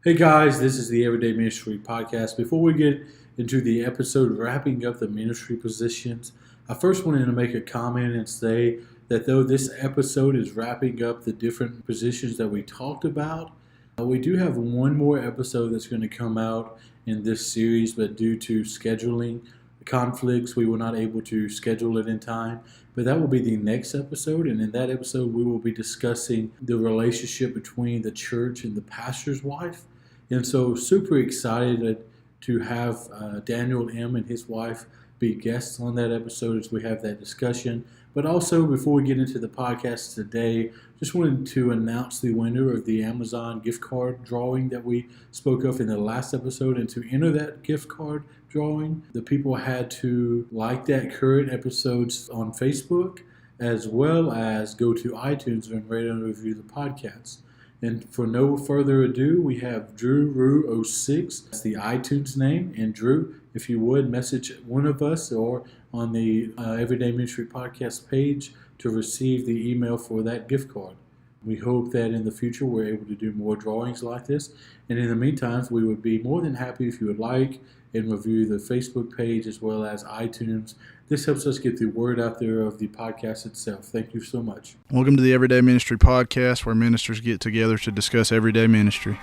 Hey guys, this is the Everyday Ministry Podcast. Before we get into the episode wrapping up the ministry positions, I first wanted to make a comment and say that though this episode is wrapping up the different positions that we talked about, we do have one more episode that's going to come out in this series, but due to scheduling conflicts, we were not able to schedule it in time. But that will be the next episode, and in that episode, we will be discussing the relationship between the church and the pastor's wife. And so super excited to have Daniel Im and his wife be guests on that episode as we have that discussion. But also, before we get into the podcast today, just wanted to announce the winner of the Amazon gift card drawing that we spoke of in the last episode. And to enter that gift card drawing, the people had to like that current episodes on Facebook, as well as go to iTunes and rate and review the podcast. And for no further ado, we have Drew Rue 06. That's the iTunes name. And Drew, if you would, message one of us or on the Everyday Ministry Podcast page to receive the email for that gift card. We hope that in the future we're able to do more drawings like this. And in the meantime, we would be more than happy if you would like and review the Facebook page as well as iTunes. This helps us get the word out there of the podcast itself. Thank you so much. Welcome to the Everyday Ministry Podcast, where ministers get together to discuss everyday ministry.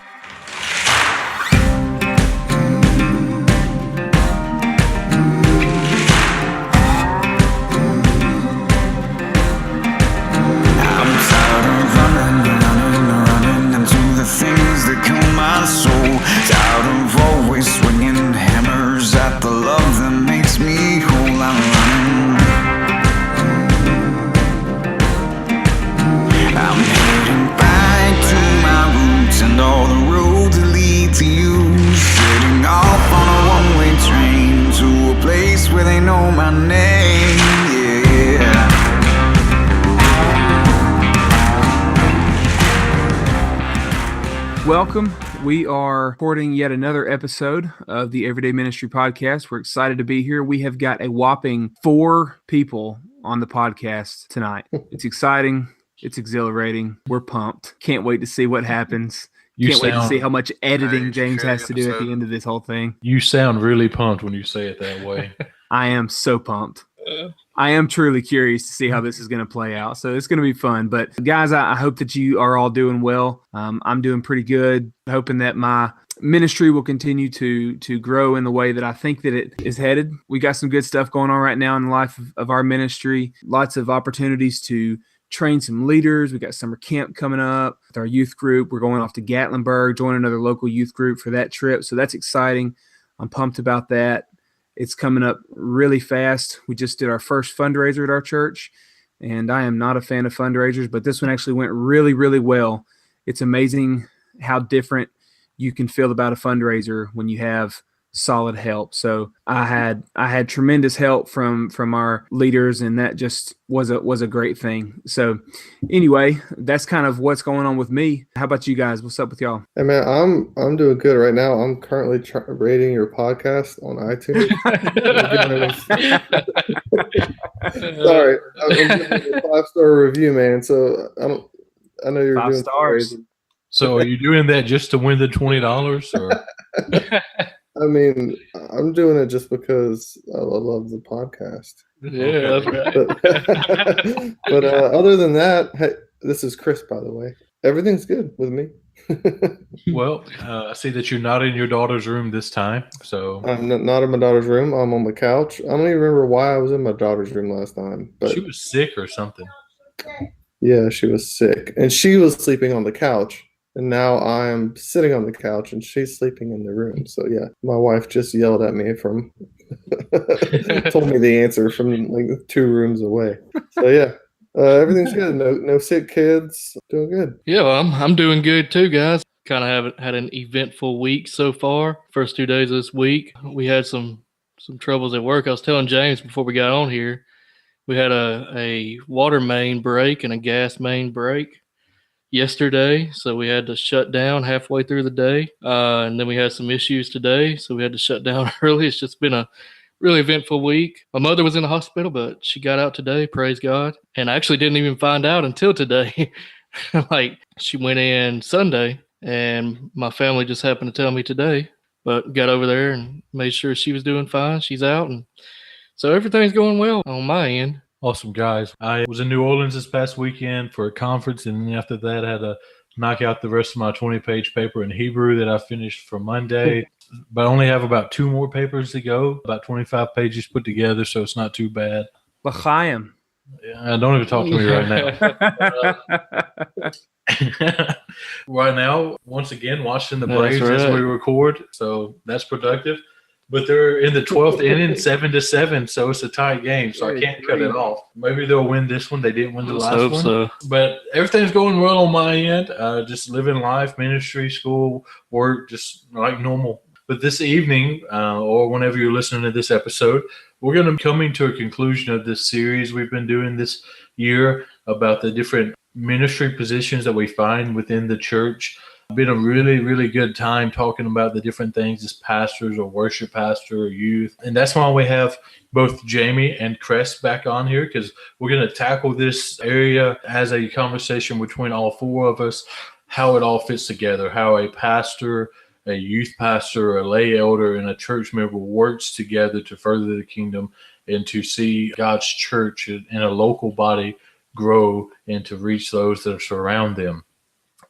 Welcome. We are recording yet another episode of the Everyday Ministry Podcast. We're excited to be here. We have got a whopping 4 people on the podcast tonight. It's exciting. It's exhilarating. We're pumped. Can't wait to see what happens. Can't wait to see how much editing James has to do at the end of this whole thing. You sound really pumped when you say it that way. I am so pumped. I am truly curious to see how this is going to play out. So it's going to be fun. But guys, I hope that you are all doing well. I'm doing pretty good, hoping that my ministry will continue to grow in the way that I think that it is headed. We got some good stuff going on right now in the life of our ministry. Lots of opportunities to train some leaders. We got summer camp coming up with our youth group. We're going off to Gatlinburg, join another local youth group for that trip. So that's exciting. I'm pumped about that. It's coming up really fast. We just did our first fundraiser at our church, and I am not a fan of fundraisers, but this one actually went really, really well. It's amazing how different you can feel about a fundraiser when you have solid help. So I had tremendous help from our leaders, and that just was a great thing. So anyway, that's kind of what's going on with me. How about you guys? What's up with y'all? Hey man, I'm doing good right now. I'm currently rating your podcast on iTunes. Sorry, I'm giving you a 5-star review, man. So I know you're 5 doing stars. crazy. So are you doing that just to win the $20 or? I mean, I'm doing it just because I love the podcast. Yeah, that's right. But other than that, hey, this is Chris, by the way. Everything's good with me. Well, I see that you're not in your daughter's room this time. So I'm not in my daughter's room. I'm on the couch. I don't even remember why I was in my daughter's room last time. But she was sick or something. yeah, she was sick. And she was sleeping on the couch. And now I'm sitting on the couch and she's sleeping in the room. So yeah, my wife just yelled at me from, told me the answer from like 2 rooms away. So yeah, everything's good. No sick kids. Doing good. Yeah, well, I'm doing good too, guys. Kind of haven't had an eventful week so far. First 2 days of this week, we had some troubles at work. I was telling James before we got on here, we had a water main break and a gas main break yesterday, so we had to shut down halfway through the day, and then we had some issues today, so we had to shut down early. It's just been a really eventful week. My mother was in the hospital, but she got out today, praise God, and I actually didn't even find out until today. Like, she went in Sunday, And my family just happened to tell me today, but got over there and made sure she was doing fine. She's out. And so everything's going well on my end. Awesome, guys. I was in New Orleans this past weekend for a conference, and then after that, I had to knock out the rest of my 20-page paper in Hebrew that I finished for Monday. But I only have about 2 more papers to go, about 25 pages put together, so it's not too bad. L'chaim. Yeah, don't even talk to me right now. Right now, once again, watching the Braves as we record, so that's productive. But they're in the 12th inning, 7-7, so it's a tight game, so I can't cut it off. Maybe they'll win this one. They didn't win the last one. So. But everything's going well on my end. Just living life, ministry, school, work, just like normal. But this evening, or whenever you're listening to this episode, we're going to be coming to a conclusion of this series we've been doing this year about the different ministry positions that we find within the church. It's been a really, really good time talking about the different things as pastors or worship pastor or youth. And that's why we have both Jamie and Krist back on here, because we're going to tackle this area as a conversation between all 4 of us, how it all fits together, how a pastor, a youth pastor, a lay elder, and a church member works together to further the kingdom and to see God's church in a local body grow and to reach those that surround them.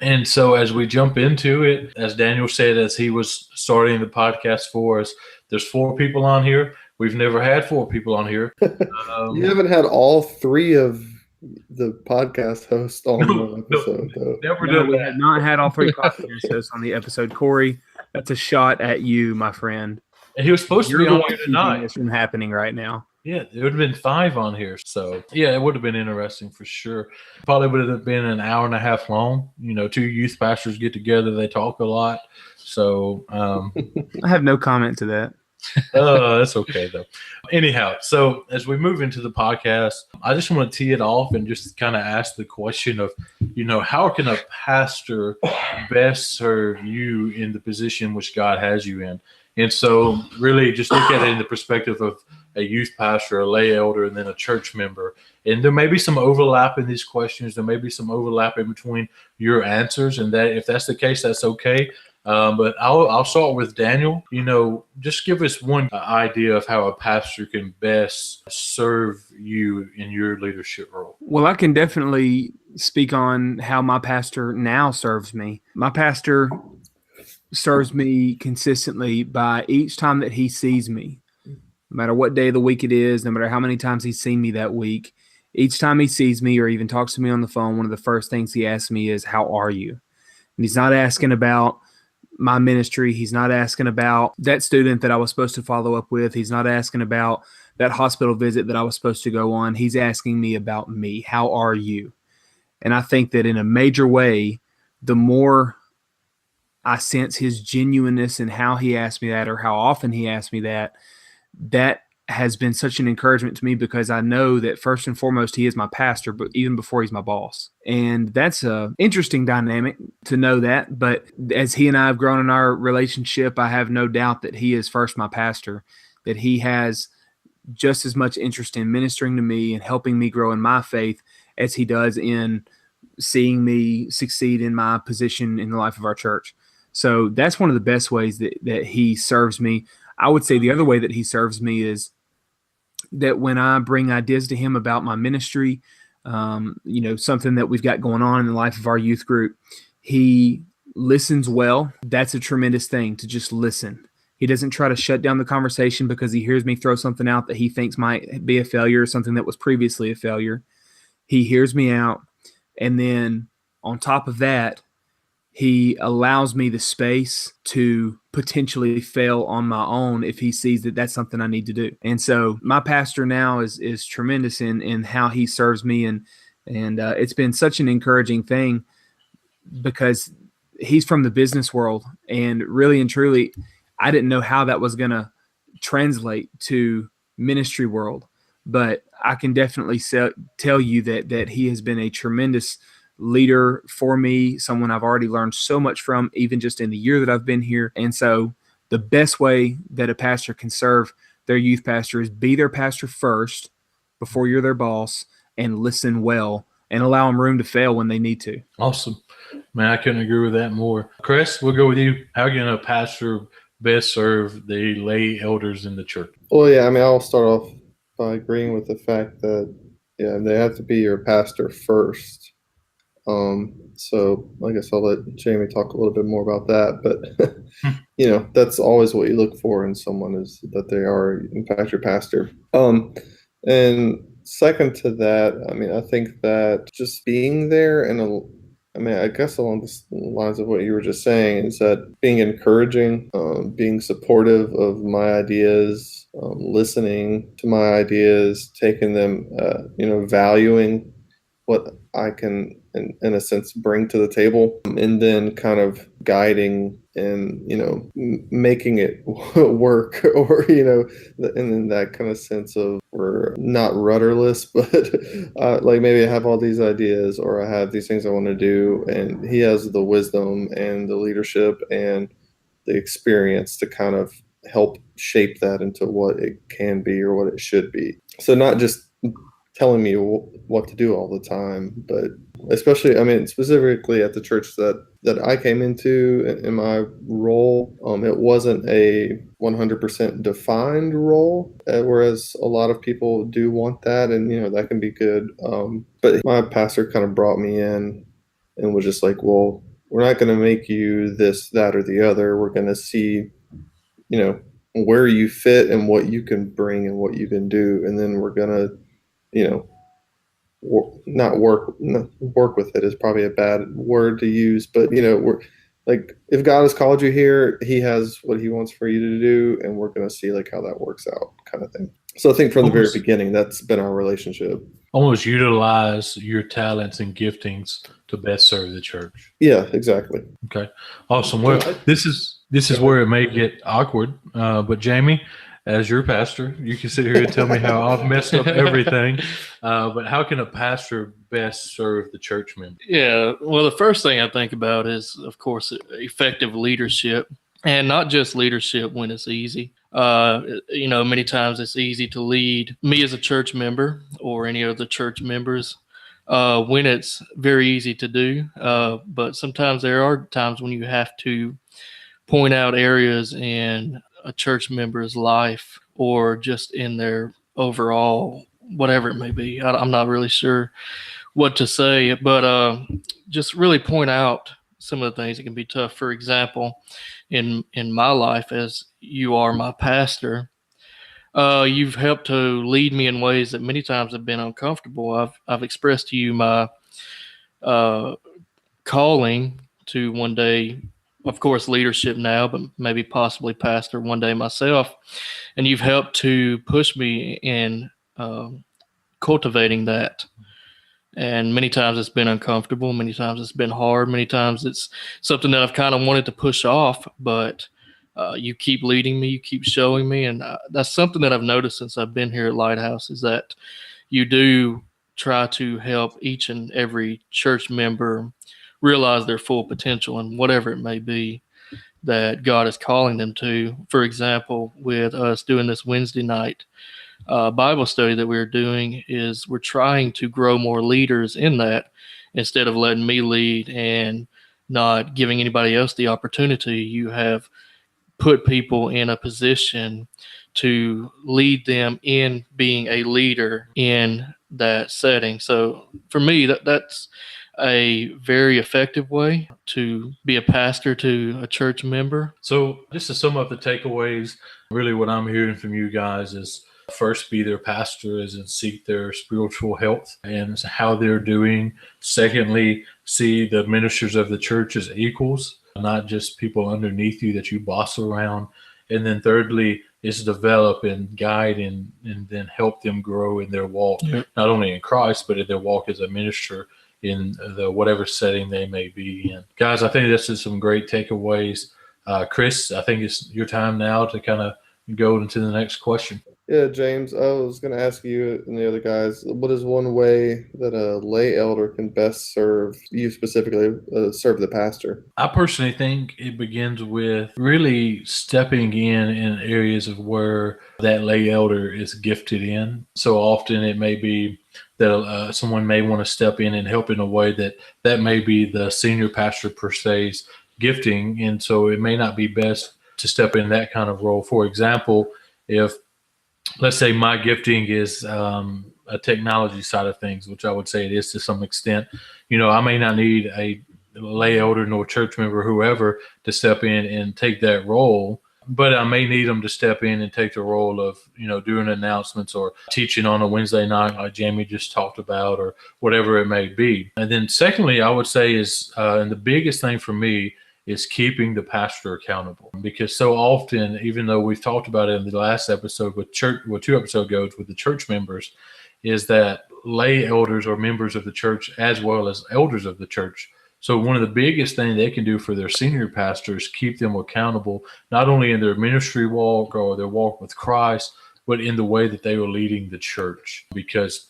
And so as we jump into it, as Daniel said, as he was starting the podcast for us, there's 4 people on here. We've never had 4 people on here. You haven't had all 3 of the podcast hosts on the episode, though. We have not had all 3 podcast hosts on the episode. Corey, that's a shot at you, my friend. And he was supposed to be on here tonight. This from happening right now. Yeah, it would have been 5 on here. So, yeah, it would have been interesting for sure. Probably would have been an hour and a half long. 2 youth pastors get together. They talk a lot. So, I have no comment to that. That's okay, though. Anyhow, so as we move into the podcast, I just want to tee it off and just kind of ask the question of, how can a pastor best serve you in the position which God has you in? And so really just look at it in the perspective of a youth pastor, a lay elder, and then a church member. And there may be some overlap in these questions. There may be some overlap in between your answers, and that if that's the case, that's okay. But I'll start with Daniel. Just give us one idea of how a pastor can best serve you in your leadership role. Well, I can definitely speak on how my pastor now serves me. My pastor serves me consistently by each time that he sees me, no matter what day of the week it is, no matter how many times he's seen me that week. Each time he sees me or even talks to me on the phone, one of the first things he asks me is, "How are you?" And he's not asking about my ministry. He's not asking about that student that I was supposed to follow up with. He's not asking about that hospital visit that I was supposed to go on. He's asking me about me. How are you? And I think that in a major way, the more I sense his genuineness in how he asked me that or how often he asked me that, that has been such an encouragement to me, because I know that first and foremost, he is my pastor, but even before he's my boss. And that's a interesting dynamic to know that. But as he and I have grown in our relationship, I have no doubt that he is first my pastor, that he has just as much interest in ministering to me and helping me grow in my faith as he does in seeing me succeed in my position in the life of our church. So that's one of the best ways that he serves me. I would say the other way that he serves me is that when I bring ideas to him about my ministry, something that we've got going on in the life of our youth group, he listens well. That's a tremendous thing, to just listen. He doesn't try to shut down the conversation because he hears me throw something out that he thinks might be a failure or something that was previously a failure. He hears me out. And then on top of that, he allows me the space to potentially fail on my own if he sees that that's something I need to do. And so my pastor now is tremendous in how he serves me. And it's been such an encouraging thing, because he's from the business world. And really and truly, I didn't know how that was going to translate to ministry world. But I can definitely tell you that he has been a tremendous leader for me, someone I've already learned so much from, even just in the year that I've been here. And so the best way that a pastor can serve their youth pastor is be their pastor first before you're their boss, and listen well and allow them room to fail when they need to. Awesome. Man, I couldn't agree with that more. Chris, we'll go with you. How can a pastor best serve the lay elders in the church? Well, yeah, I mean, I'll start off by agreeing with the fact that, yeah, they have to be your pastor first. So I guess I'll let Jamie talk a little bit more about that. But, you know, that's always what you look for in someone, is that they are, in fact, your pastor. And second to that, I mean, I think that just being there I mean, I guess along the lines of what you were just saying, is that being encouraging, being supportive of my ideas, listening to my ideas, taking them, you know, valuing what I can, in a sense, bring to the table, and then kind of guiding and, you know, making it work, or, you know, and in that kind of sense of, we're not rudderless, but like, maybe I have all these ideas, or I have these things I want to do, and he has the wisdom and the leadership and the experience to kind of help shape that into what it can be or what it should be. So not just telling me what to do all the time, but especially, I mean, specifically at the church that I came into in my role, it wasn't a 100% defined role, whereas a lot of people do want that, and, you know, that can be good. But my pastor kind of brought me in and was just like, well, we're not going to make you this, that, or the other. We're going to see, you know, where you fit and what you can bring and what you can do. And then we're going to, you know, work with it is probably a bad word to use, but, you know, we're like, if God has called you here, he has what he wants for you to do, and we're going to see like how that works out, kind of thing. So I think from the very beginning, that's been our relationship. Almost utilize your talents and giftings to best serve the church. Yeah, exactly. Okay, awesome. Well, this is where it may get awkward, but Jamie, as your pastor, you can sit here and tell me how I've messed up everything. But how can a pastor best serve the church member? Yeah, well, the first thing I think about is, of course, effective leadership, and not just leadership when it's easy. You know, many times it's easy to lead me as a church member or any other church members when it's very easy to do. But sometimes there are times when you have to point out areas in a church member's life, or just in their overall, whatever it may be. I'm not really sure what to say, but just really point out some of the things that can be tough. For example, in my life, as you are my pastor, you've helped to lead me in ways that many times have been uncomfortable. I've expressed to you my calling to one day, of course, leadership now, but maybe possibly pastor one day myself. And you've helped to push me in cultivating that. And many times it's been uncomfortable. Many times it's been hard. Many times it's something that I've kind of wanted to push off, but you keep leading me, you keep showing me. And that's something that I've noticed since I've been here at Lighthouse, is that you do try to help each and every church member realize their full potential and whatever it may be that God is calling them to. For example, with us doing this Wednesday night Bible study that we're doing, is we're trying to grow more leaders in that, instead of letting me lead and not giving anybody else the opportunity. You have put people in a position to lead them in being a leader in that setting. So for me, that's a very effective way to be a pastor to a church member. So just to sum up the takeaways, really what I'm hearing from you guys is, first, be their pastor, as in seek their spiritual health and how they're doing. Secondly, see the ministers of the church as equals, not just people underneath you that you boss around. And then thirdly, is develop and guide and then help them grow in their walk, not only in Christ, but in their walk as a minister in the whatever setting they may be in. Guys, I think this is some great takeaways. Chris, I think it's your time now to kind of go into the next question. Yeah, James, I was going to ask you and the other guys, what is one way that a lay elder can best serve you specifically, serve the pastor? I personally think it begins with really stepping in areas of where that lay elder is gifted in. So often it may be that someone may want to step in and help in a way that may be the senior pastor per se's gifting. And so it may not be best to step in that kind of role. For example, if let's say my gifting is a technology side of things, which I would say it is to some extent, I may not need a lay elder nor church member, whoever, to step in and take that role. But I may need them to step in and take the role of, doing announcements or teaching on a Wednesday night like Jamie just talked about, or whatever it may be. And then secondly, I would say is, and the biggest thing for me is keeping the pastor accountable. Because so often, even though we've talked about it in the last episode with 2 episodes ago with the church members, is that lay elders are members of the church as well as elders of the church. So one of the biggest things they can do for their senior pastors, keep them accountable, not only in their ministry walk or their walk with Christ, but in the way that they are leading the church. Because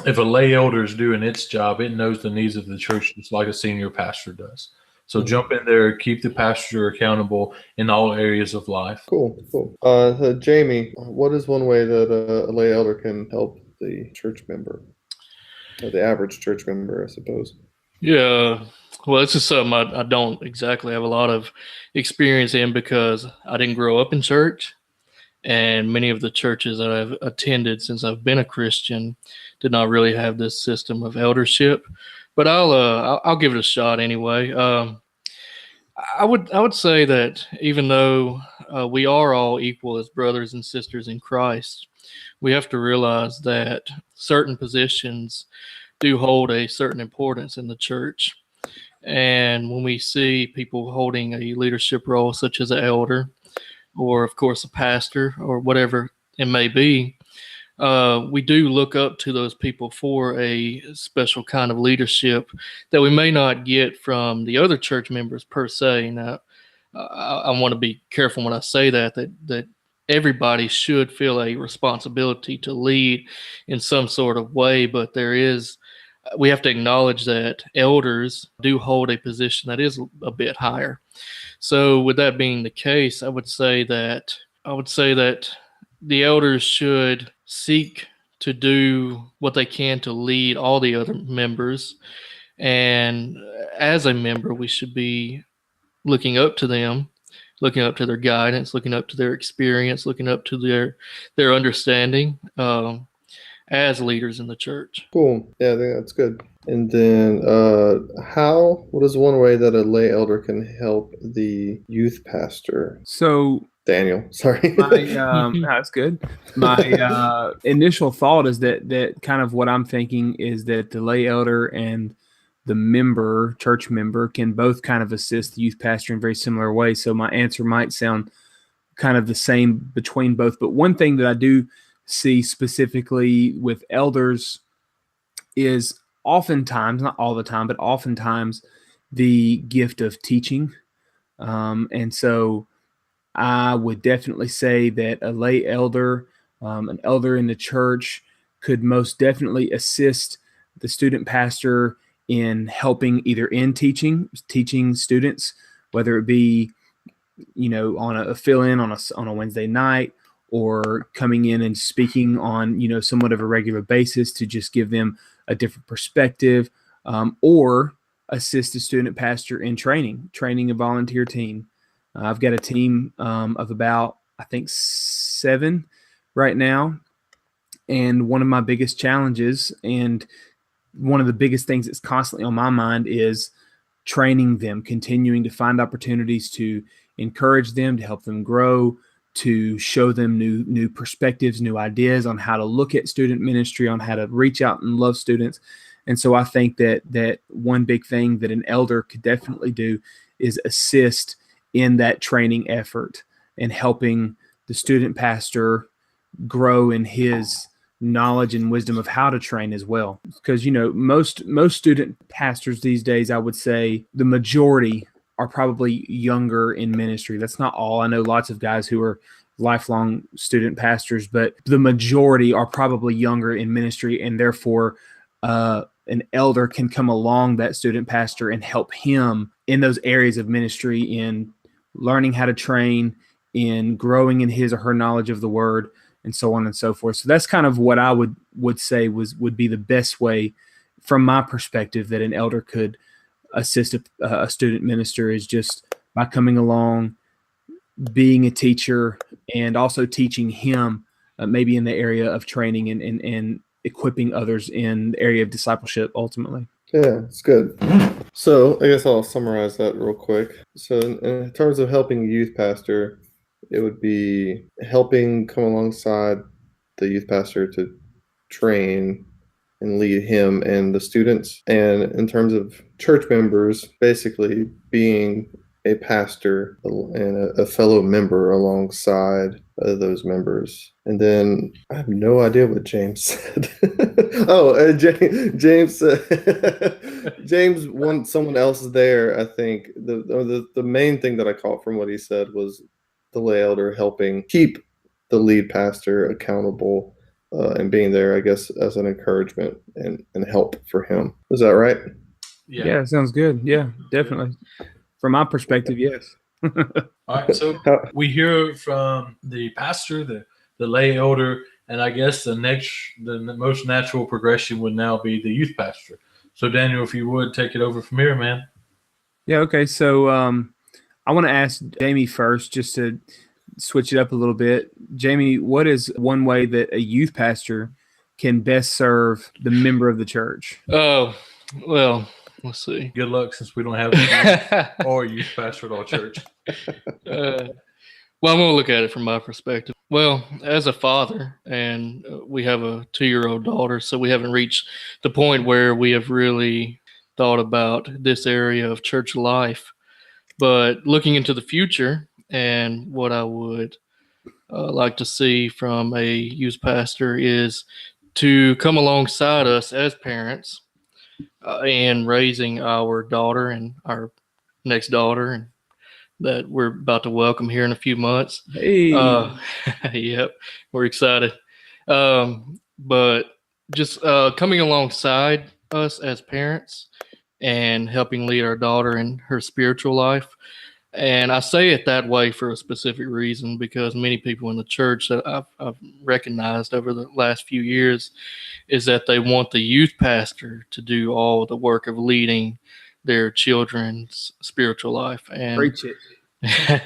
if a lay elder is doing its job, it knows the needs of the church just like a senior pastor does. So jump in there, keep the pastor accountable in all areas of life. Cool. So Jamie, what is one way that a lay elder can help the church member, or the average church member, I suppose? Yeah, well, it's just something I don't exactly have a lot of experience in, because I didn't grow up in church, and many of the churches that I've attended since I've been a Christian did not really have this system of eldership. But I'll give it a shot anyway. I would say that even though we are all equal as brothers and sisters in Christ, we have to realize that certain positions do hold a certain importance in the church. And when we see people holding a leadership role, such as an elder, or of course a pastor, or whatever it may be, we do look up to those people for a special kind of leadership that we may not get from the other church members per se. Now, I want to be careful when I say that everybody should feel a responsibility to lead in some sort of way, but we have to acknowledge that elders do hold a position that is a bit higher. So with that being the case, I would say that the elders should seek to do what they can to lead all the other members. And as a member, we should be looking up to them, looking up to their guidance, looking up to their experience, looking up to their understanding as leaders in the church. Cool. Yeah, I think that's good. And then what is one way that a lay elder can help the youth pastor? So Daniel, sorry. That's good. My initial thought is that kind of what I'm thinking is that the lay elder and the church member, can both kind of assist the youth pastor in very similar ways. So my answer might sound kind of the same between both. But one thing that I do see specifically with elders is oftentimes, not all the time, but oftentimes the gift of teaching. And so I would definitely say that a lay elder, an elder in the church, could most definitely assist the student pastor in helping either in teaching students, whether it be, on a fill-in on a Wednesday night, or coming in and speaking on, somewhat of a regular basis to just give them a different perspective, or assist a student pastor in training a volunteer team. I've got a team of about, I think, 7 right now. And one of my biggest challenges, and one of the biggest things that's constantly on my mind, is training them, continuing to find opportunities to encourage them, to help them grow, to show them new perspectives, new ideas on how to look at student ministry, on how to reach out and love students. And so I think that one big thing that an elder could definitely do is assist in that training effort and helping the student pastor grow in his knowledge and wisdom of how to train as well. Because, most student pastors these days, I would say the majority are probably younger in ministry. That's not all. I know lots of guys who are lifelong student pastors, but the majority are probably younger in ministry, and therefore an elder can come along that student pastor and help him in those areas of ministry, in learning how to train, in growing in his or her knowledge of the word, and so on and so forth. So that's kind of what I would say would be the best way from my perspective that an elder could assist a student minister, is just by coming along, being a teacher, and also teaching him maybe in the area of training and equipping others in the area of discipleship ultimately. Yeah, it's good. So I guess I'll summarize that real quick. So in terms of helping a youth pastor, it would be helping come alongside the youth pastor to train and lead him and the students. And in terms of church members, basically being a pastor and a fellow member alongside those members. And then I have no idea what James said. James James wanted someone else there. I think the main thing that I caught from what he said was the lay elder helping keep the lead pastor accountable and being there, I guess, as an encouragement and help for him. Is that right? Yeah, sounds good. Yeah, definitely. From my perspective, yes. All right, so we hear from the pastor, the lay elder, and I guess the most natural progression would now be the youth pastor. So Daniel, if you would take it over from here, man. Yeah, okay. So I want to ask Jamie first, just to switch it up a little bit. Jamie, what is one way that a youth pastor can best serve the member of the church? Oh, well, let's see. Good luck, since we don't have a youth or youth pastor at our church. Well, I'm going to look at it from my perspective. Well, as a father, and we have a 2-year-old daughter, so we haven't reached the point where we have really thought about this area of church life. But looking into the future, and what I would like to see from a youth pastor is to come alongside us as parents in raising our daughter and our next daughter, and that we're about to welcome here in a few months. Hey. Yep, we're excited. But just coming alongside us as parents and helping lead our daughter in her spiritual life. And I say it that way for a specific reason, because many people in the church that I've recognized over the last few years is that they want the youth pastor to do all the work of leading their children's spiritual life. And Preach it.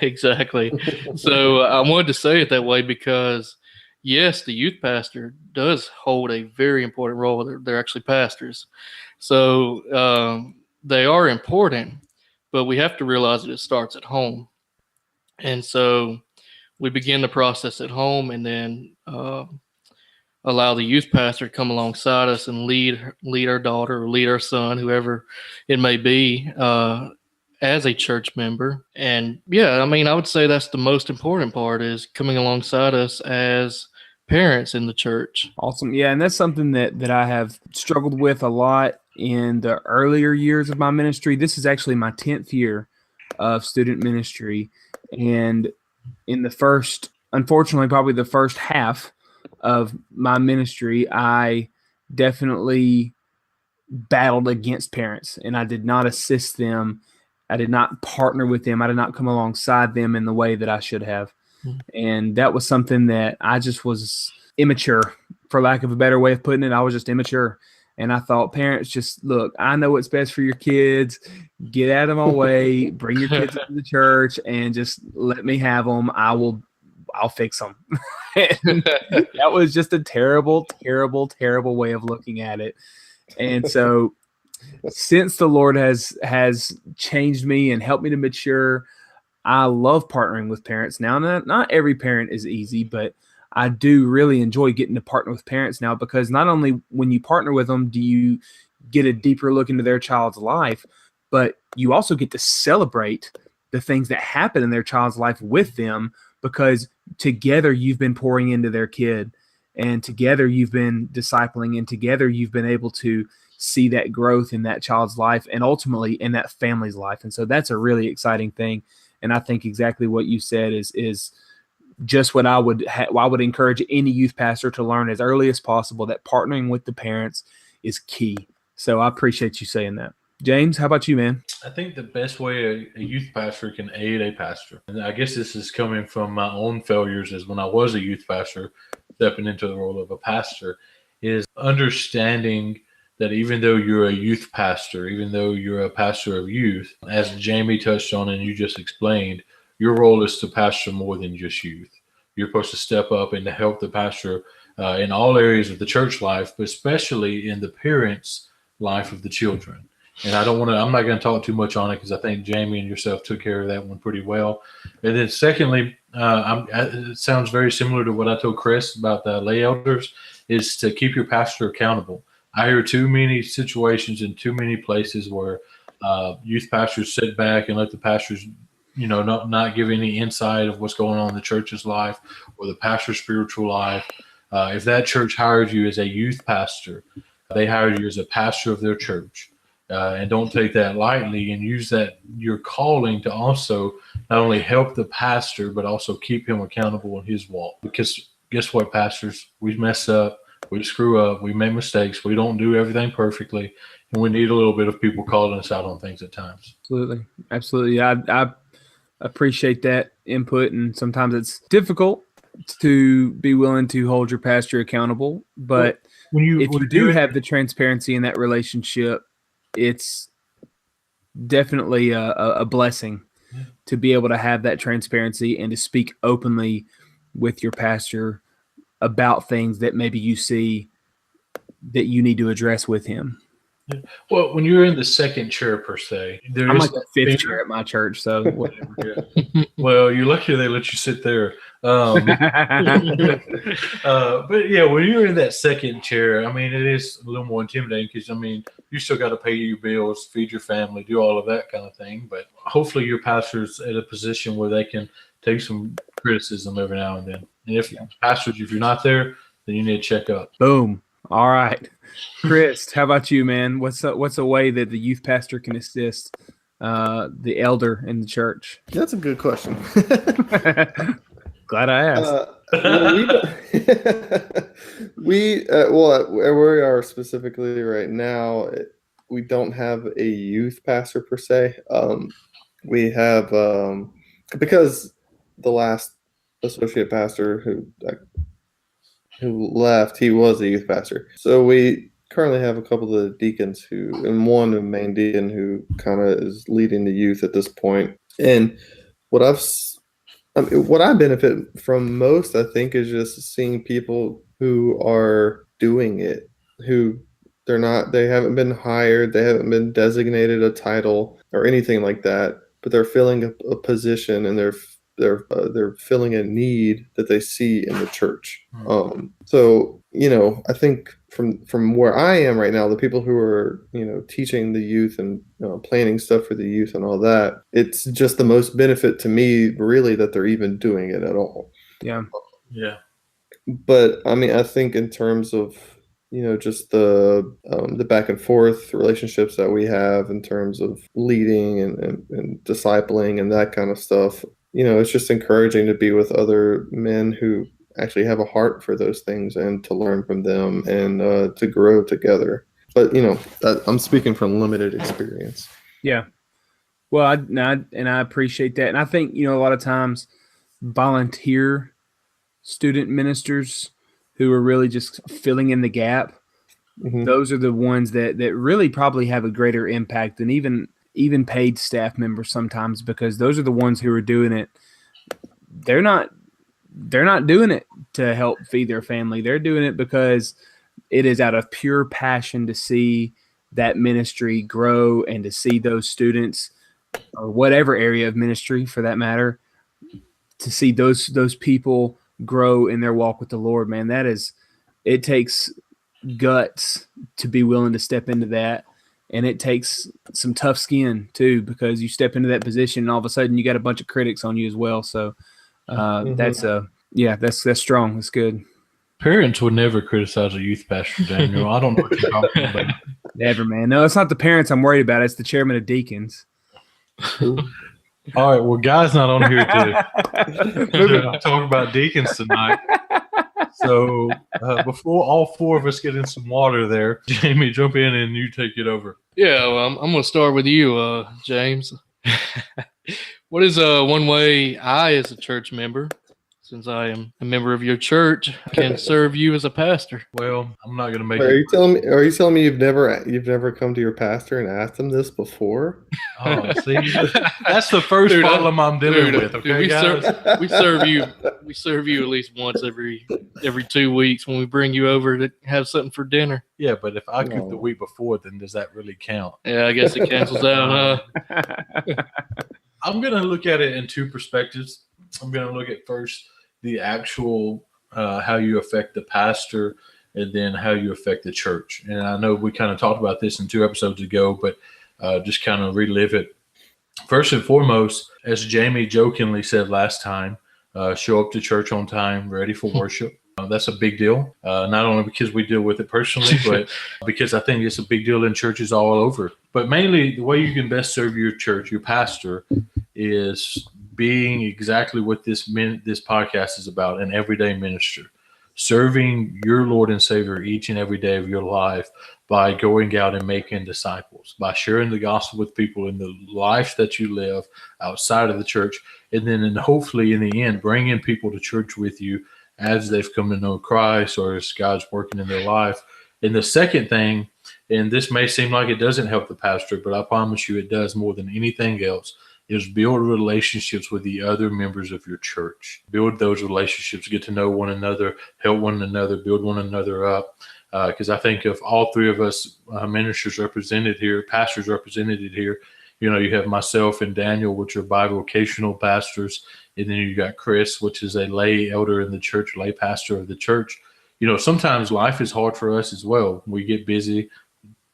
Exactly. So I wanted to say it that way because, yes, the youth pastor does hold a very important role. They're actually pastors. So they are important, but we have to realize that it starts at home. And so we begin the process at home, and then allow the youth pastor to come alongside us and lead our daughter or lead our son, whoever it may be, as a church member. And yeah, I mean, I would say that's the most important part, is coming alongside us as parents in the church. Awesome. Yeah, and that's something that I have struggled with a lot in the earlier years of my ministry. This is actually my 10th year of student ministry. And in the first, unfortunately, probably the first half of my ministry, I definitely battled against parents, and I did not assist them. I did not partner with them. I did not come alongside them in the way that I should have. And that was something that I just was immature, for lack of a better way of putting it. I was just immature. And I thought, parents, just look, I know what's best for your kids. Get out of my way. Bring your kids into the church and just let me have them. I'll fix them. That was just a terrible, terrible, terrible way of looking at it. And so since the Lord has changed me and helped me to mature, I love partnering with parents now. Not every parent is easy, but I do really enjoy getting to partner with parents now, because not only when you partner with them do you get a deeper look into their child's life, but you also get to celebrate the things that happen in their child's life with them, because together you've been pouring into their kid, and together you've been discipling, and together you've been able to see that growth in that child's life and ultimately in that family's life. And so that's a really exciting thing. And I think exactly what you said is just what I would encourage any youth pastor to learn as early as possible, that partnering with the parents is key. So I appreciate you saying that. James, how about you, man? I think the best way a youth pastor can aid a pastor, and I guess this is coming from my own failures, is when I was a youth pastor, stepping into the role of a pastor is understanding that even though you're a youth pastor, even though you're a pastor of youth, as Jamie touched on and you just explained, your role is to pastor more than just youth. You're supposed to step up and to help the pastor in all areas of the church life, but especially in the parents' life of the children. And I'm not going to talk too much on it because I think Jamie and yourself took care of that one pretty well. And then secondly, it sounds very similar to what I told Chris about the lay elders, is to keep your pastor accountable. I hear too many situations in too many places where youth pastors sit back and let the pastors, not give any insight of what's going on in the church's life or the pastor's spiritual life. If that church hired you as a youth pastor, they hired you as a pastor of their church. And don't take that lightly, and use that your calling to also not only help the pastor, but also keep him accountable in his walk. Because guess what, pastors? We mess up. We screw up. We make mistakes. We don't do everything perfectly. And we need a little bit of people calling us out on things at times. Absolutely. I appreciate that input. And sometimes it's difficult to be willing to hold your pastor accountable. But if you do have the transparency in that relationship, it's definitely a blessing to be able to have that transparency and to speak openly with your pastor about things that maybe you see that you need to address with him. Well, when you're in the second chair per se, I'm like the fifth chair at my church, so whatever. Yeah. Well, you're lucky they let you sit there. But yeah, when you're in that second chair, I mean, it is a little more intimidating because, I mean, you still got to pay your bills, feed your family, do all of that kind of thing. But hopefully your pastor's at a position where they can take some criticism every now and then. And if pastors, if you're not there, then you need to check up. Boom. All right. Krist, how about you, man? What's a way that the youth pastor can assist the elder in the church? That's a good question. Glad I asked. Where we are specifically right now, we don't have a youth pastor per se. We have because the last associate pastor who left, he was a youth pastor. So we currently have a couple of the deacons and one main deacon who kind of is leading the youth at this point. And what I benefit from most, I think, is just seeing people who are doing it, who they haven't been hired, they haven't been designated a title or anything like that, but they're filling a position and they're filling a need that they see in the church. So, I think from where I am right now, the people who are, teaching the youth and planning stuff for the youth and all that, it's just the most benefit to me, really, that they're even doing it at all. Yeah. Yeah. But I mean, I think in terms of, just the back and forth relationships that we have in terms of leading and discipling and that kind of stuff, it's just encouraging to be with other men who actually have a heart for those things and to learn from them and to grow together. But, I'm speaking from limited experience. Yeah. Well, I appreciate that. And I think, a lot of times volunteer student ministers who are really just filling in the gap, those are the ones that really probably have a greater impact than even paid staff members sometimes, because those are the ones who are doing it. They're not doing it to help feed their family. They're doing it because it is out of pure passion to see that ministry grow and to see those students, or whatever area of ministry for that matter, to see those people grow in their walk with the Lord. Man, it takes guts to be willing to step into that. And it takes some tough skin too, because you step into that position and all of a sudden you got a bunch of critics on you as well. So that's strong. That's good. Parents would never criticize a youth pastor, Daniel. I don't know what you're talking about. Never, man. No, it's not the parents I'm worried about. It's the chairman of deacons. All right. Well, Guy's not on here to talk about deacons tonight. So before all four of us get in some water there, Jamie, jump in and you take it over. Yeah, well, I'm going to start with you, James. What is one way I, as a church member, since I am a member of your church, I can serve you as a pastor. Well, I'm not going to make Are it. you telling me you've never come to your pastor and asked him this before? Oh, see, that's the first problem I'm dealing with. Okay, we guys. we serve you at least once every 2 weeks when we bring you over to have something for dinner. Yeah, but if I cooked the week before, then does that really count? Yeah, I guess it cancels out, I'm going to look at it in two perspectives. I'm going to look at first the actual how you affect the pastor, and then how you affect the church. And I know we kind of talked about this in 2 episodes ago, but just kind of relive it. First and foremost, as Jamie jokingly said last time, show up to church on time, ready for worship. That's a big deal, not only because we deal with it personally, but because I think it's a big deal in churches all over. But mainly, the way you can best serve your church, your pastor, is being exactly what this podcast is about, an everyday minister. Serving your Lord and Savior each and every day of your life by going out and making disciples, by sharing the gospel with people in the life that you live outside of the church, and then hopefully in the end, bringing people to church with you as they've come to know Christ or as God's working in their life. And the second thing, and this may seem like it doesn't help the pastor, but I promise you it does more than anything else, is build relationships with the other members of your church. Build those relationships, get to know one another, help one another, build one another up. Because I think if all three of us ministers represented here, pastors represented here, you have myself and Daniel, which are bivocational pastors, and then you got Chris, which is a lay elder in the church, lay pastor of the church. Sometimes life is hard for us as well. We get busy,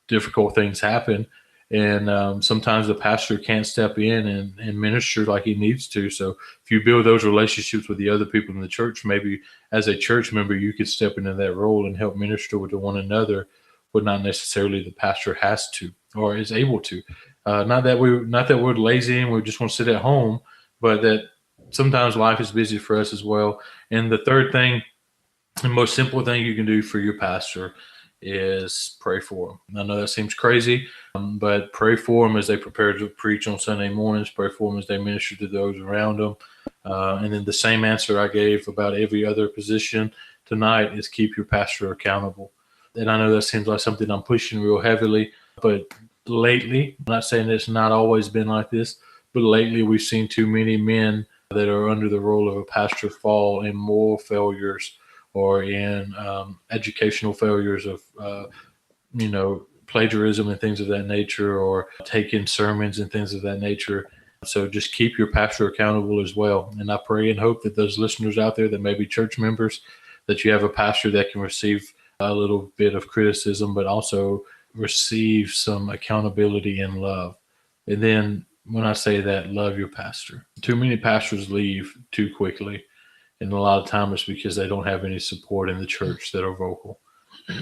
difficult things happen. And sometimes the pastor can't step in and minister like he needs to. So if you build those relationships with the other people in the church, maybe as a church member, you could step into that role and help minister with one another, but not necessarily the pastor has to or is able to. Not that we're lazy and we just want to sit at home, but that sometimes life is busy for us as well. And the third thing, the most simple thing you can do for your pastor is pray for them. I know that seems crazy, but pray for them as they prepare to preach on Sunday mornings. Pray for them as they minister to those around them. And then the same answer I gave about every other position tonight is keep your pastor accountable. And I know that seems like something I'm pushing real heavily, but lately, I'm not saying it's not always been like this, but lately we've seen too many men that are under the role of a pastor fall in moral failures or in educational failures of, plagiarism and things of that nature, or taking sermons and things of that nature. So just keep your pastor accountable as well. And I pray and hope that those listeners out there that may be church members, that you have a pastor that can receive a little bit of criticism, but also receive some accountability and love. And then when I say that, love your pastor. Too many pastors leave too quickly. And a lot of time it's because they don't have any support in the church that are vocal.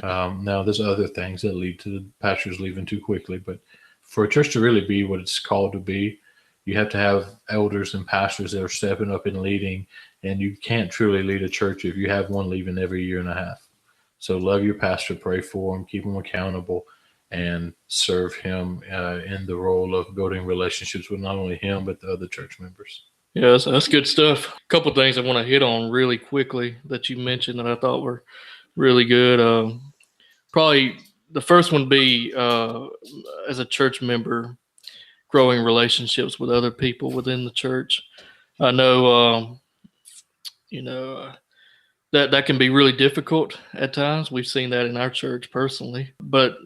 Now, there's other things that lead to the pastors leaving too quickly. But for a church to really be what it's called to be, you have to have elders and pastors that are stepping up and leading. And you can't truly lead a church if you have one leaving every year and a half. So love your pastor, pray for him, keep him accountable, and serve him in the role of building relationships with not only him, but the other church members. Yeah, that's good stuff. A couple of things I want to hit on really quickly that you mentioned that I thought were really good. Probably the first one be as a church member, growing relationships with other people within the church. I know, that can be really difficult at times. We've seen that in our church personally, but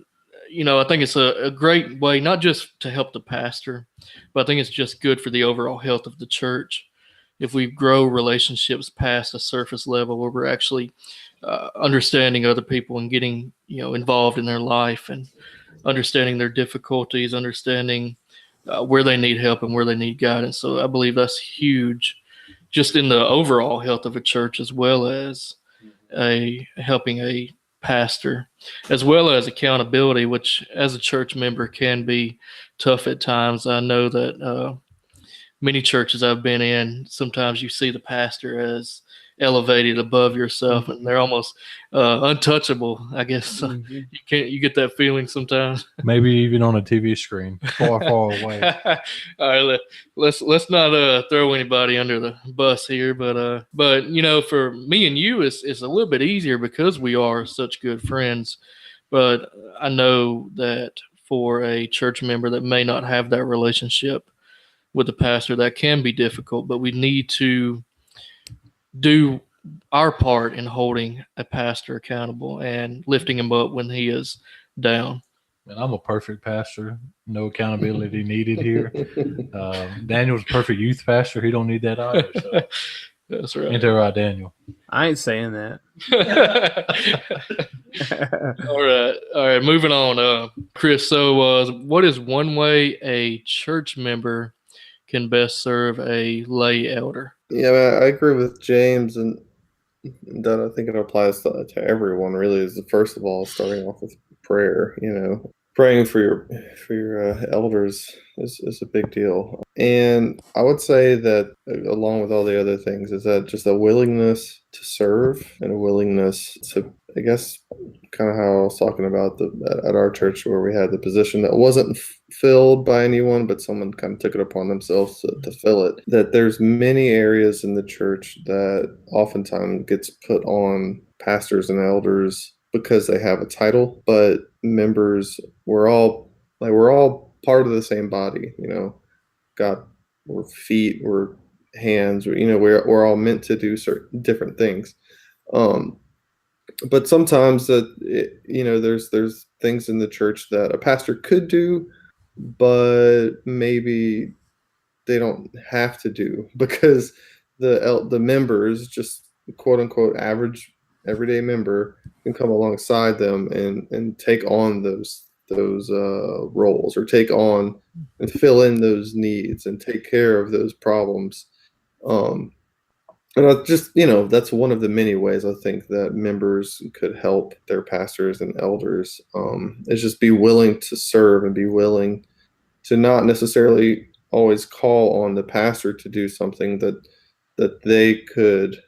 I think it's a great way, not just to help the pastor, but I think it's just good for the overall health of the church. If we grow relationships past a surface level where we're actually understanding other people and getting, involved in their life and understanding their difficulties, understanding where they need help and where they need guidance. So I believe that's huge just in the overall health of a church, as well as helping a pastor, as well as accountability, which as a church member can be tough at times. I know that many churches I've been in, sometimes you see the pastor as elevated above yourself, and they're almost untouchable. I guess you get that feeling sometimes. Maybe even on a TV screen, far away. All right, let's not throw anybody under the bus here, but for me and you, it's a little bit easier because we are such good friends. But I know that for a church member that may not have that relationship with the pastor, that can be difficult, but we need to do our part in holding a pastor accountable and lifting him up when he is down. And I'm a perfect pastor. No accountability needed here. Daniel's a perfect youth pastor. He don't need that either. So. That's right. Ain't that right, Daniel? I ain't saying that. All right. Moving on. Chris, so what is one way a church member can best serve a lay elder? Yeah, I agree with James, and that I think it applies to everyone. Really, is first of all starting off with prayer. Praying for your elders is a big deal. And I would say that along with all the other things is that just a willingness to serve and a willingness to, I guess, kind of how I was talking about at our church where we had the position that wasn't filled by anyone, but someone kind of took it upon themselves to fill it. That there's many areas in the church that oftentimes gets put on pastors and elders because they have a title, but members, we're all part of the same body. We're feet, we're hands, we're all meant to do certain different things. But sometimes there's things in the church that a pastor could do, but maybe they don't have to do because the members, just quote unquote average everyday member, can come alongside them and take on those roles, or take on and fill in those needs and take care of those problems. And I just, that's one of the many ways I think that members could help their pastors and elders, is just be willing to serve and be willing to not necessarily always call on the pastor to do something that they could,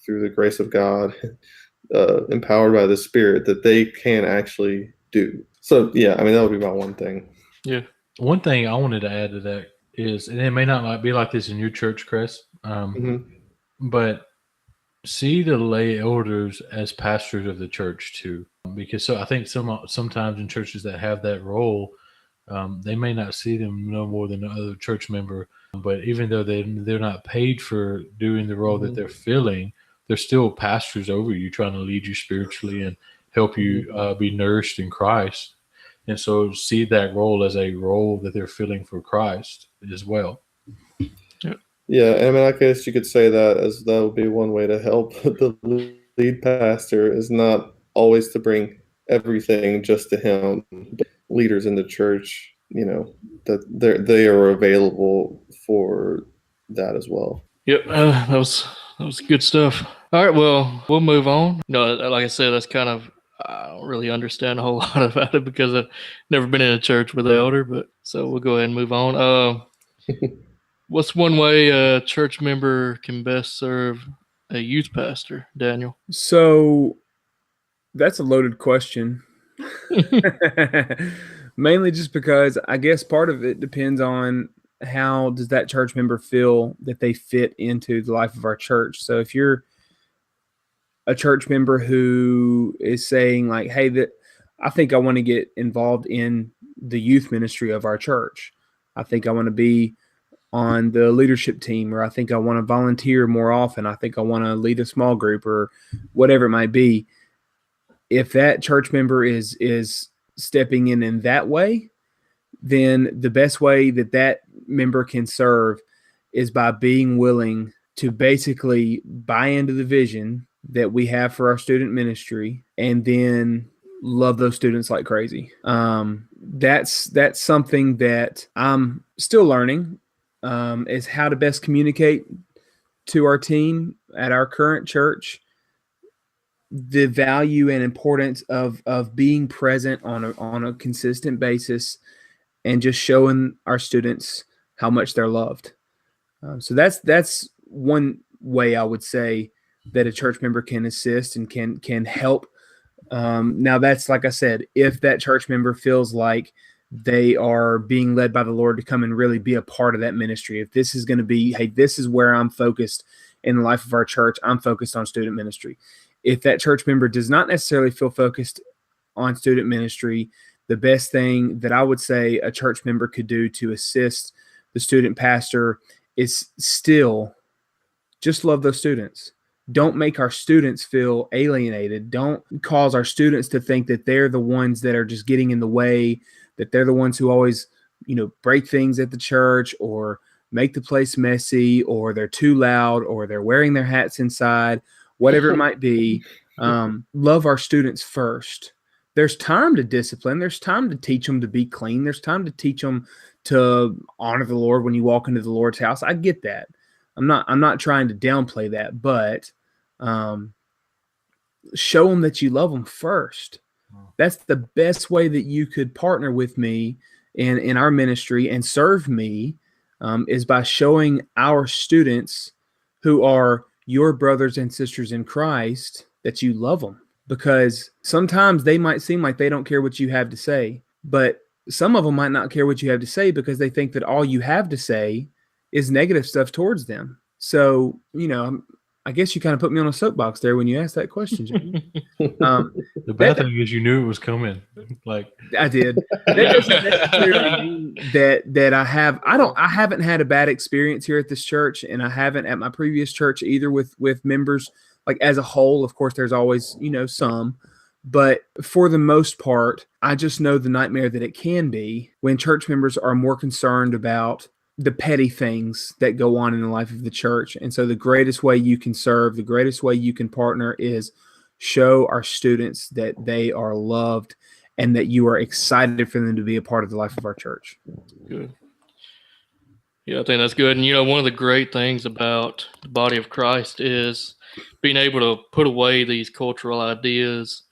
through the grace of God, empowered by the Spirit, that they can actually do. So, yeah, that would be my one thing. Yeah. One thing I wanted to add to that is, and it may not be like this in your church, Chris, but see the lay elders as pastors of the church too. Because I think sometimes in churches that have that role, they may not see them no more than another church member. But even though they're not paid for doing the role that they're filling, they're still pastors over you, trying to lead you spiritually and help you be nourished in Christ. And so see that role as a role that they're filling for Christ as well. Yeah, I guess you could say that would be one way to help the lead pastor, is not always to bring everything just to him, but leaders in the church, that they are available for that as well. Yep, that was good stuff. All right, well, we'll move on. Like I said, that's kind of, I don't really understand a whole lot about it because I've never been in a church with an elder, but so we'll go ahead and move on. What's one way a church member can best serve a youth pastor, Daniel? So that's a loaded question. Mainly just because I guess part of it depends on how does that church member feel that they fit into the life of our church. So if you're a church member who is saying like, hey, I think I want to get involved in the youth ministry of our church. I think I want to be on the leadership team, or I think I want to volunteer more often. I think I want to lead a small group, or whatever it might be. If that church member is stepping in that way, then the best way that member can serve is by being willing to basically buy into the vision that we have for our student ministry, and then love those students like crazy. That's something that I'm still learning, is how to best communicate to our team at our current church the value and importance of being present on a consistent basis and just showing our students how much they're loved. So that's one way I would say that a church member can assist and can help. Now that's, like I said, if that church member feels like they are being led by the Lord to come and really be a part of that ministry. If this is going to be, hey, this is where I'm focused in the life of our church, I'm focused on student ministry. If that church member does not necessarily feel focused on student ministry, the best thing that I would say a church member could do to assist the student pastor is still just love those students. Don't make our students feel alienated. Don't cause our students to think that they're the ones that are just getting in the way, that they're the ones who always, break things at the church or make the place messy, or they're too loud, or they're wearing their hats inside, whatever it might be. Love our students first. There's time to discipline. There's time to teach them to be clean. There's time to teach them to honor the Lord when you walk into the Lord's house. I get that. I'm not trying to downplay that, but show them that you love them first. That's the best way that you could partner with me in our ministry and serve me, is by showing our students who are your brothers and sisters in Christ that you love them. Because sometimes they might seem like they don't care what you have to say, but some of them might not care what you have to say because they think that all you have to say is negative stuff towards them. So, I guess you kind of put me on a soapbox there when you asked that question, Jamie. The bad thing is you knew it was coming. Like I did. That doesn't necessarily mean that I haven't had a bad experience here at this church, and I haven't at my previous church either with members. Like as a whole, of course, there's always, some, but for the most part, I just know the nightmare that it can be when church members are more concerned about the petty things that go on in the life of the church. And so the greatest way you can serve, the greatest way you can partner is show our students that they are loved and that you are excited for them to be a part of the life of our church. Good. Yeah, I think that's good. And, one of the great things about the body of Christ is being able to put away these cultural ideas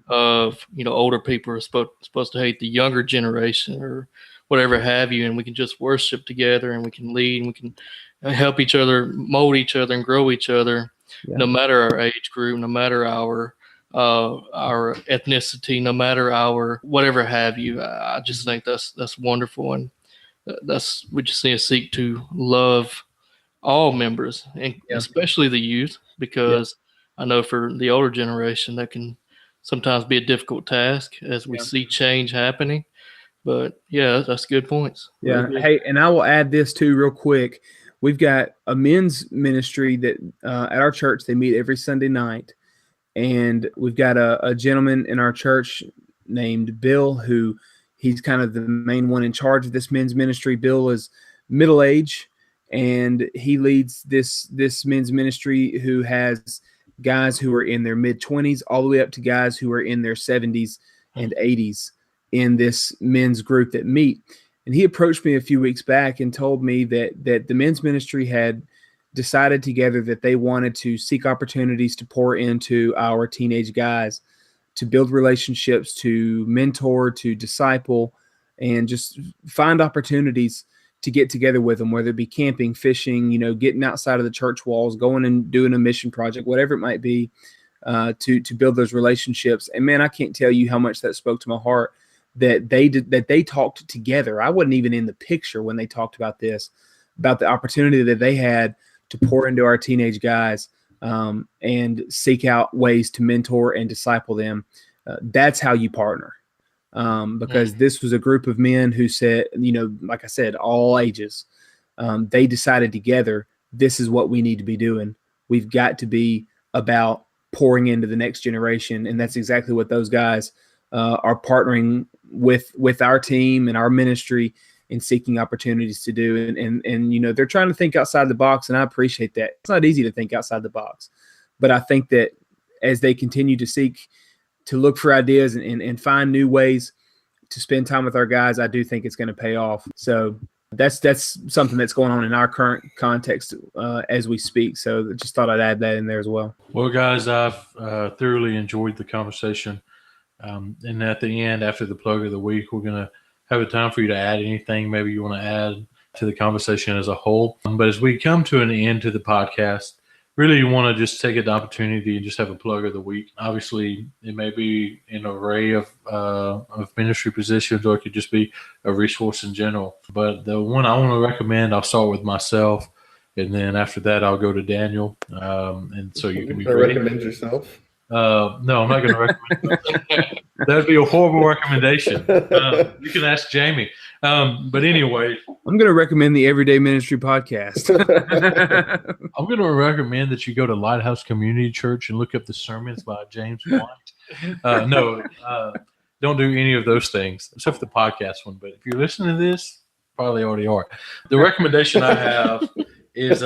of, older people are supposed to hate the younger generation or whatever have you, and we can just worship together and we can lead and we can help each other, mold each other and grow each other, no matter our age group, no matter our ethnicity, no matter our whatever have you. I just think that's wonderful, and we just need to seek to love all members, and especially the youth, because I know for the older generation that can sometimes be a difficult task as we see change happening. But that's good points. Yeah. Hey, and I will add this too real quick. We've got a men's ministry that at our church, they meet every Sunday night. And we've got a gentleman in our church named Bill, who he's kind of the main one in charge of this men's ministry. Bill is middle age, and he leads this men's ministry who has guys who are in their mid-20s all the way up to guys who are in their 70s and 80s in this men's group that meet. And he approached me a few weeks back and told me that the men's ministry had decided together that they wanted to seek opportunities to pour into our teenage guys, to build relationships, to mentor, to disciple, and just find opportunities to get together with them, whether it be camping, fishing, getting outside of the church walls, going and doing a mission project, whatever it might be, to build those relationships. And man, I can't tell you how much that spoke to my heart that they talked together. I wasn't even in the picture when they talked about this, about the opportunity that they had to pour into our teenage guys and seek out ways to mentor and disciple them. That's how you partner. Because this was a group of men who said, like I said, all ages, they decided together, this is what we need to be doing. We've got to be about pouring into the next generation. And that's exactly what those guys are partnering with our team and our ministry in seeking opportunities to do. And they're trying to think outside the box, and I appreciate that. It's not easy to think outside the box, but I think that as they continue to seek to look for ideas and find new ways to spend time with our guys, I do think it's going to pay off. So that's something that's going on in our current context as we speak. So I just thought I'd add that in there as well. Well, guys, I've thoroughly enjoyed the conversation. And at the end, after the plug of the week, we're going to have a time for you to add anything maybe you want to add to the conversation as a whole. But as we come to an end to the podcast, really you want to just take an opportunity and just have a plug of the week. Obviously, it may be an array of ministry positions, or it could just be a resource in general. But the one I want to recommend, I'll start with myself, and then after that, I'll go to Daniel. And so you can be ready. Recommend yourself? No, I'm not going to recommend. That would be a horrible recommendation. You can ask Jamie. But anyway, I'm going to recommend the Everyday Ministry podcast. I'm going to recommend that you go to Lighthouse Community Church and look up the sermons by James White. No, don't do any of those things except for the podcast one. But if you're listening to this, probably already are. The recommendation I have is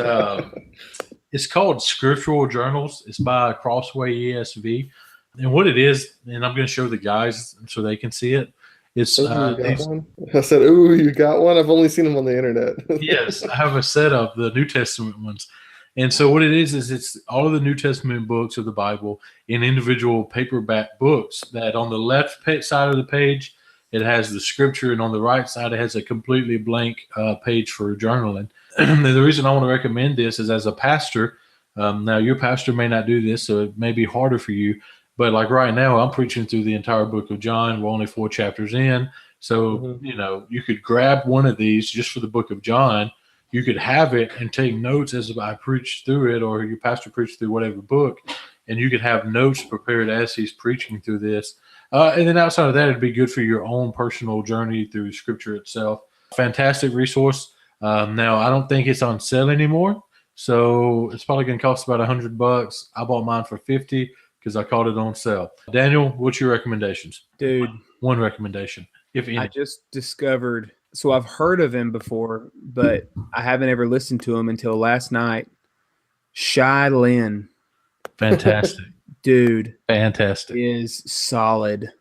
it's called Scriptural Journals. It's by Crossway ESV. And what it is, and I'm going to show the guys so they can see it. It's one? I said, "Ooh, you got one." I've only seen them on the internet. Yes, I have a set of the New Testament ones. And so what it is it's all of the New Testament books of the Bible in individual paperback books that on the left side of the page, it has the scripture, and on the right side, it has a completely blank page for journaling. And the reason I want to recommend this is as a pastor. Now, your pastor may not do this, so it may be harder for you. But like right now, I'm preaching through the entire book of John. We're only 4 chapters in. So, you could grab one of these just for the book of John. You could have it and take notes as I preach through it, or your pastor preached through whatever book. And you could have notes prepared as he's preaching through this. And then outside of that, it'd be good for your own personal journey through Scripture itself. Fantastic resource. Now, I don't think it's on sale anymore. So it's probably going to cost about $100. I bought mine for $50 because I caught it on sale. Daniel, what's your recommendations? Dude. One recommendation, if any. I just discovered, so I've heard of him before, but I haven't ever listened to him until last night. Shai Lin. Fantastic. Dude. Fantastic. Is solid.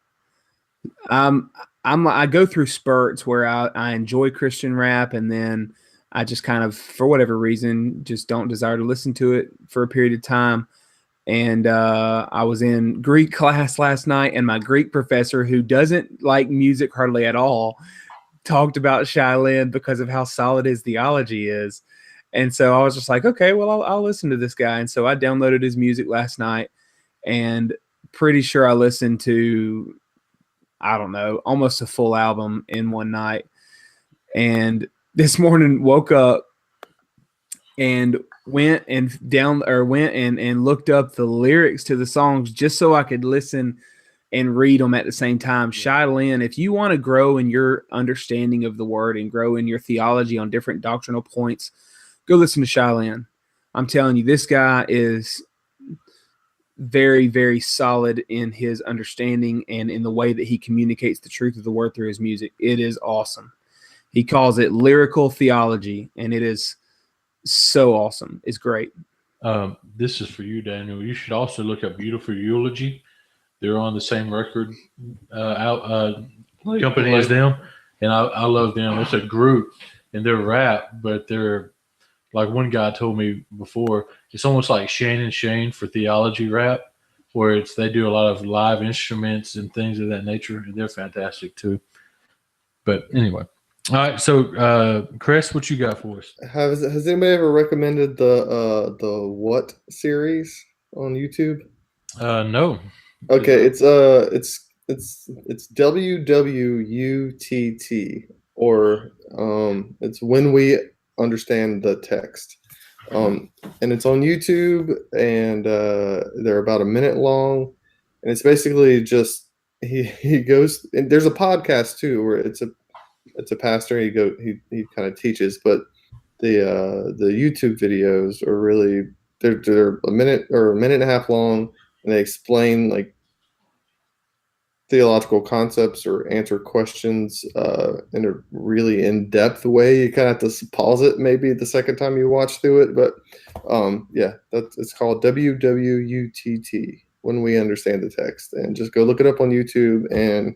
I go through spurts where I enjoy Christian rap, and then I just kind of, for whatever reason, just don't desire to listen to it for a period of time. And I was in Greek class last night, and my Greek professor, who doesn't like music hardly at all, talked about Shai Lin because of how solid his theology is. And so I was just like, okay, well, I'll listen to this guy. And so I downloaded his music last night, and pretty sure I listened to, I don't know, almost a full album in one night. And this morning woke up and went and looked up the lyrics to the songs just so I could listen and read them at the same time. Shai Lin, if you want to grow in your understanding of the word and grow in your theology on different doctrinal points, go listen to Shai Lin. I'm telling you, this guy is very, very solid in his understanding and in the way that he communicates the truth of the word through his music. It is awesome. He calls it lyrical theology, and it is so awesome. It's great. This is for you, Daniel. You should also look up Beautiful Eulogy. They're on the same record company as them, and I love them. It's a group, and they're rap, but they're like one guy told me before, it's almost like Shane and Shane for theology rap, where they do a lot of live instruments and things of that nature, and they're fantastic too. But anyway. All right, so Chris, what you got for us? Has anybody ever recommended the What series on YouTube? No. Okay, it's WWUTT, or it's When We Understand the Text, and it's on YouTube, and they're about a minute long, and it's basically just he goes, and there's a podcast too where it's a pastor. He kind of teaches, but the YouTube videos are really they're a minute or a minute and a half long, and they explain like theological concepts or answer questions in a really in-depth way. You kind of have to pause it maybe the second time you watch through it, but it's called WWUTT, When We Understand the Text, and just go look it up on YouTube, and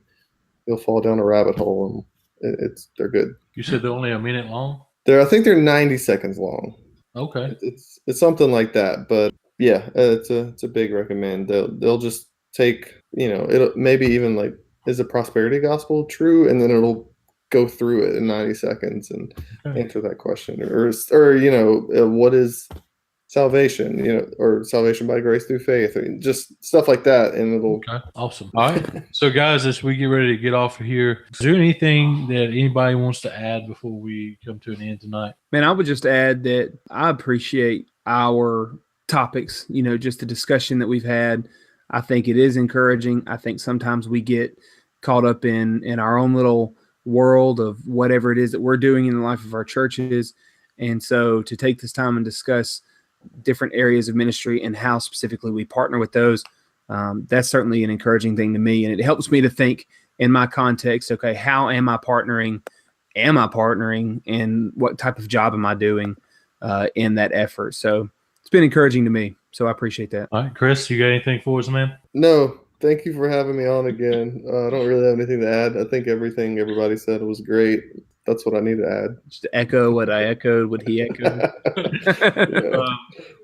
you'll fall down a rabbit hole. And they're good. You said they're only a minute long? I think they're 90 seconds long. Okay. It's something like that, but yeah, it's a big recommend. They'll just take, it'll maybe even like, is the prosperity gospel true? And then it'll go through it in 90 seconds and answer that question, or what is salvation, or salvation by grace through faith, or just stuff like that. And it'll. Okay, awesome. All right. So, guys, as we get ready to get off of here, is there anything that anybody wants to add before we come to an end tonight? Man, I would just add that I appreciate our topics, just the discussion that we've had. I think it is encouraging. I think sometimes we get caught up in our own little world of whatever it is that we're doing in the life of our churches. And so to take this time and discuss different areas of ministry and how specifically we partner with those, that's certainly an encouraging thing to me. And it helps me to think in my context, okay, how am I partnering? Am I partnering? And what type of job am I doing in that effort? So it's been encouraging to me. So I appreciate that. All right, Chris, you got anything for us, man? No, thank you for having me on again. I don't really have anything to add. I think everything everybody said was great. That's what I need to add. Just to echo what I echoed, what he echoed.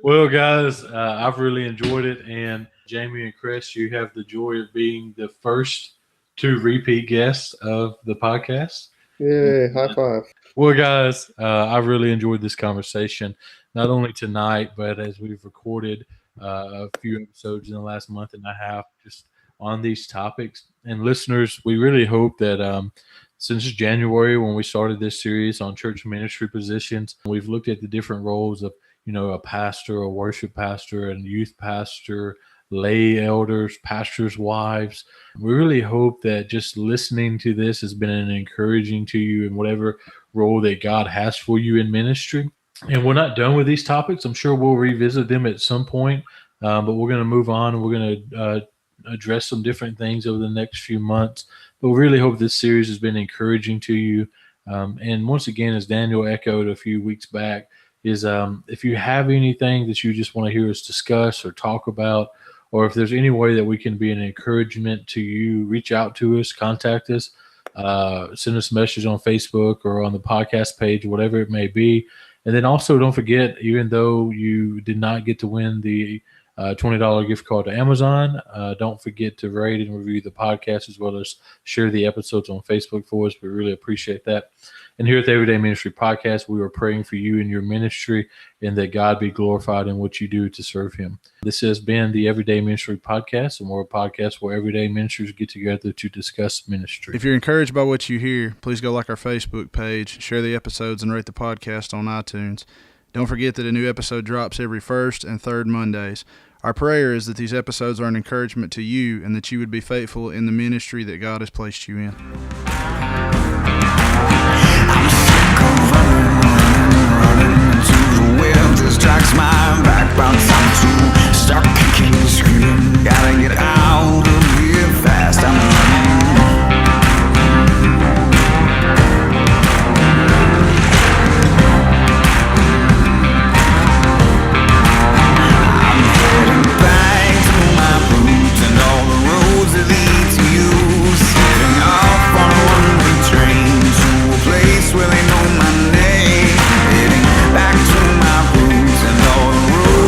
Well, guys, I've really enjoyed it. And Jamie and Chris, you have the joy of being the first 2 repeat guests of the podcast. Yay, high five. Well, guys, I've really enjoyed this conversation, not only tonight, but as we've recorded a few episodes in the last month and a half just on these topics. And listeners, we really hope that since January, when we started this series on church ministry positions, we've looked at the different roles of, a pastor, a worship pastor, and youth pastor, lay elders, pastors' wives. We really hope that just listening to this has been encouraging to you in whatever role that God has for you in ministry. And we're not done with these topics. I'm sure we'll revisit them at some point, but we're going to move on and we're going to address some different things over the next few months. But we really hope this series has been encouraging to you. And once again, as Daniel echoed a few weeks back, is if you have anything that you just want to hear us discuss or talk about, or if there's any way that we can be an encouragement to you, reach out to us, contact us, send us a message on Facebook or on the podcast page, whatever it may be. And then also don't forget, even though you did not get to win the $20 gift card to Amazon, don't forget to rate and review the podcast as well as share the episodes on Facebook for us. We really appreciate that. And here at the Everyday Ministry Podcast, we are praying for you and your ministry and that God be glorified in what you do to serve him. This has been the Everyday Ministry Podcast, and we're a podcast where everyday ministers get together to discuss ministry. If you're encouraged by what you hear, please go like our Facebook page, share the episodes, and rate the podcast on iTunes. Don't forget that a new episode drops every first and third Mondays. Our prayer is that these episodes are an encouragement to you and that you would be faithful in the ministry that God has placed you in. I'm sick of running into the wind. Distracts my back, about time to start kicking and screaming. Gotta get out of here fast. I'm heading back to my roots and all the roads that lead to you. Setting off on a one-way train to a place where they know my name. Heading back to my roots and all the roads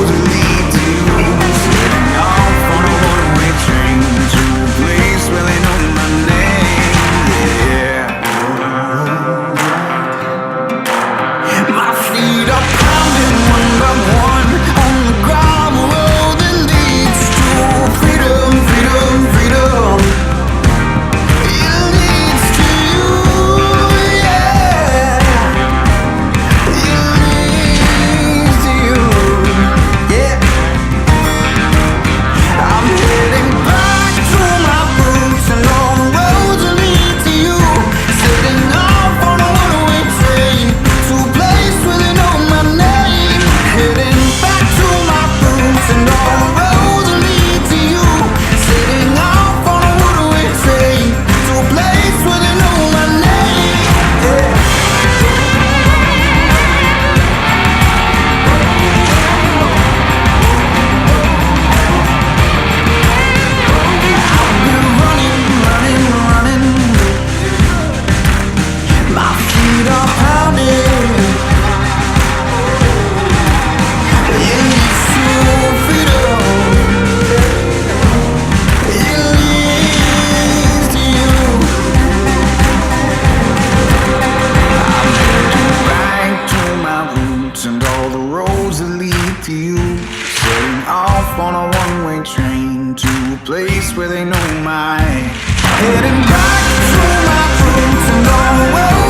setting off on a one-way train to a place where they know my heading back to my roots and all the way.